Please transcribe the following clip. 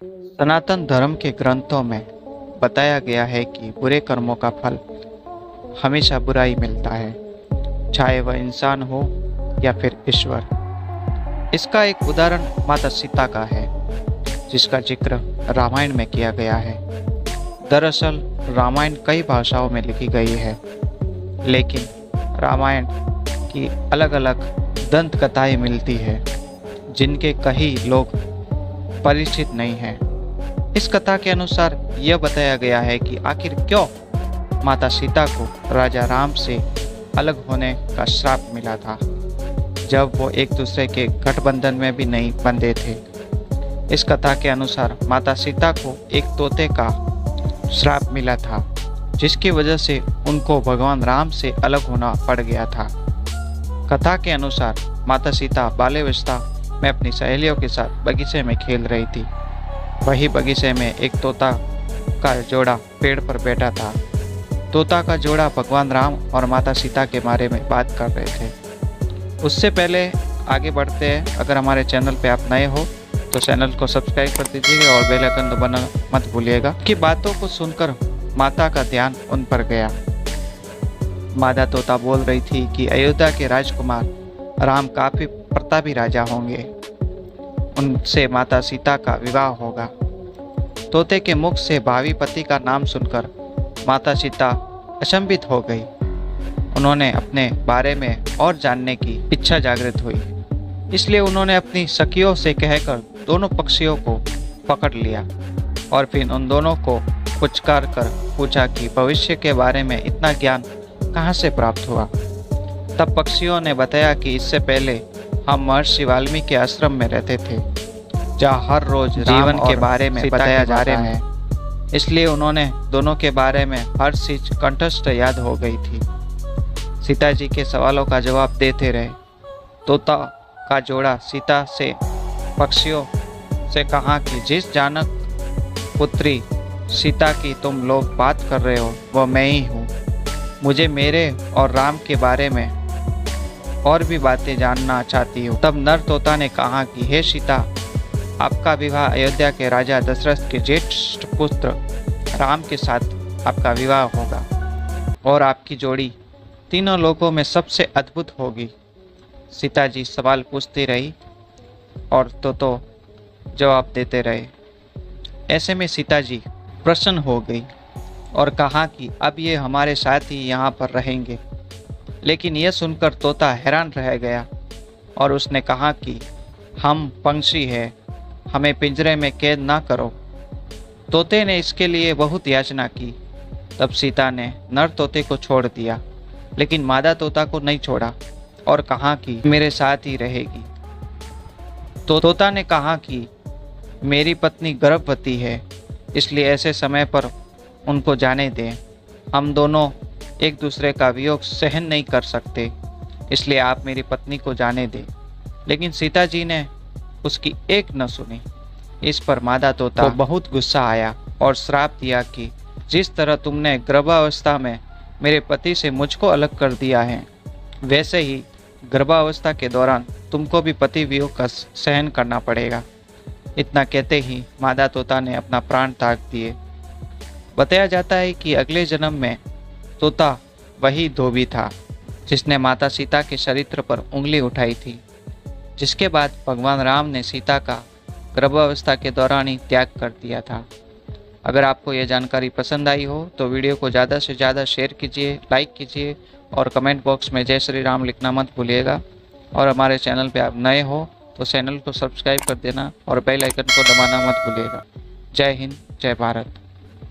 सनातन धर्म के ग्रंथों में बताया गया है कि बुरे कर्मों का फल हमेशा बुरा ही मिलता है, चाहे वह इंसान हो या फिर ईश्वर। इसका एक उदाहरण माता सीता का है, जिसका जिक्र रामायण में किया गया है। दरअसल रामायण कई भाषाओं में लिखी गई है, लेकिन रामायण की अलग अलग दंत कथाएं मिलती है, जिनके कई लोग परिचित नहीं हैं। इस कथा के अनुसार यह बताया गया है कि आखिर क्यों माता सीता को राजा राम से अलग होने का श्राप मिला था, जब वो एक दूसरे के गठबंधन में भी नहीं बंधे थे। इस कथा के अनुसार माता सीता को एक तोते का श्राप मिला था, जिसकी वजह से उनको भगवान राम से अलग होना पड़ गया था। कथा के अनुसार माता सीता बाल्यावस्था में अपनी सहेलियों के साथ बगीचे में खेल रही थी। वही बगीचे में एक तोता का जोड़ा पेड़ पर बैठा था। तोता का जोड़ा भगवान राम और माता सीता के बारे में बात कर रहे थे। उससे पहले आगे बढ़ते हैं, अगर हमारे चैनल पे आप नए हो तो चैनल को सब्सक्राइब कर दीजिएगा और बेल आइकन दबाना मत भूलिएगा। की बातों को सुनकर माता का ध्यान उन पर गया। मादा तोता बोल रही थी कि अयोध्या के राजकुमार राम काफी प्रतापी राजा होंगे, उनसे माता सीता का विवाह होगा। तोते के मुख से भावी पति का नाम सुनकर माता सीता अचंभित हो गई। उन्होंने अपने बारे में और जानने की इच्छा जागृत हुई, इसलिए उन्होंने अपनी सखियों से कहकर दोनों पक्षियों को पकड़ लिया और फिर उन दोनों को पुचकार कर पूछा कि भविष्य के बारे में इतना ज्ञान कहाँ से प्राप्त हुआ। तब पक्षियों ने बताया कि इससे पहले हम महर्षि वाल्मीकि के आश्रम में रहते थे, जहाँ हर रोज जीवन के बारे में बताया जा रहा है। इसलिए उन्होंने दोनों के बारे में हर चीज कंठस्थ याद हो गई थी। सीता जी के सवालों का जवाब देते रहे। तोता का जोड़ा सीता से पक्षियों से कहा कि जिस जानक पुत्री सीता की तुम लोग बात कर रहे हो वह मैं ही हूँ। मुझे मेरे और राम के बारे में और भी बातें जानना चाहती हूँ। तब नर तोता ने कहा कि हे सीता, आपका विवाह अयोध्या के राजा दशरथ के ज्येष्ठ पुत्र राम के साथ आपका विवाह होगा और आपकी जोड़ी तीनों लोगों में सबसे अद्भुत होगी। सीता जी सवाल पूछती रही और तोतो जवाब देते रहे। ऐसे में सीता जी प्रसन्न हो गई और कहा कि अब ये हमारे साथ ही यहाँ पर रहेंगे। लेकिन यह सुनकर तोता हैरान रह गया और उसने कहा कि हम पंछी हैं, हमें पिंजरे में कैद ना करो। तोते ने इसके लिए बहुत याचना की। तब सीता ने नर तोते को छोड़ दिया, लेकिन मादा तोता को नहीं छोड़ा और कहा कि मेरे साथ ही रहेगी। तो तोता ने कहा कि मेरी पत्नी गर्भवती है, इसलिए ऐसे समय पर उनको जाने दें। हम दोनों एक दूसरे का वियोग सहन नहीं कर सकते, इसलिए आप मेरी पत्नी को जाने दें। लेकिन सीता जी ने उसकी एक न सुनी। इस पर मादा तोता को बहुत गुस्सा आया और श्राप दिया कि जिस तरह तुमने गर्भावस्था में मेरे पति से मुझको अलग कर दिया है, वैसे ही गर्भावस्था के दौरान तुमको भी पति वियोग का सहन करना पड़ेगा। इतना कहते ही मादा तोता ने अपना प्राण त्याग दिए। बताया जाता है कि अगले जन्म में तोता वही धोबी था जिसने माता सीता के चरित्र पर उंगली उठाई थी, जिसके बाद भगवान राम ने सीता का गर्भावस्था के दौरान ही त्याग कर दिया था। अगर आपको यह जानकारी पसंद आई हो तो वीडियो को ज़्यादा से ज़्यादा शेयर कीजिए, लाइक कीजिए और कमेंट बॉक्स में जय श्री राम लिखना मत भूलिएगा। और हमारे चैनल पे आप नए हो तो चैनल को सब्सक्राइब कर देना और बेल आइकन को दबाना मत भूलिएगा। जय हिंद, जय भारत।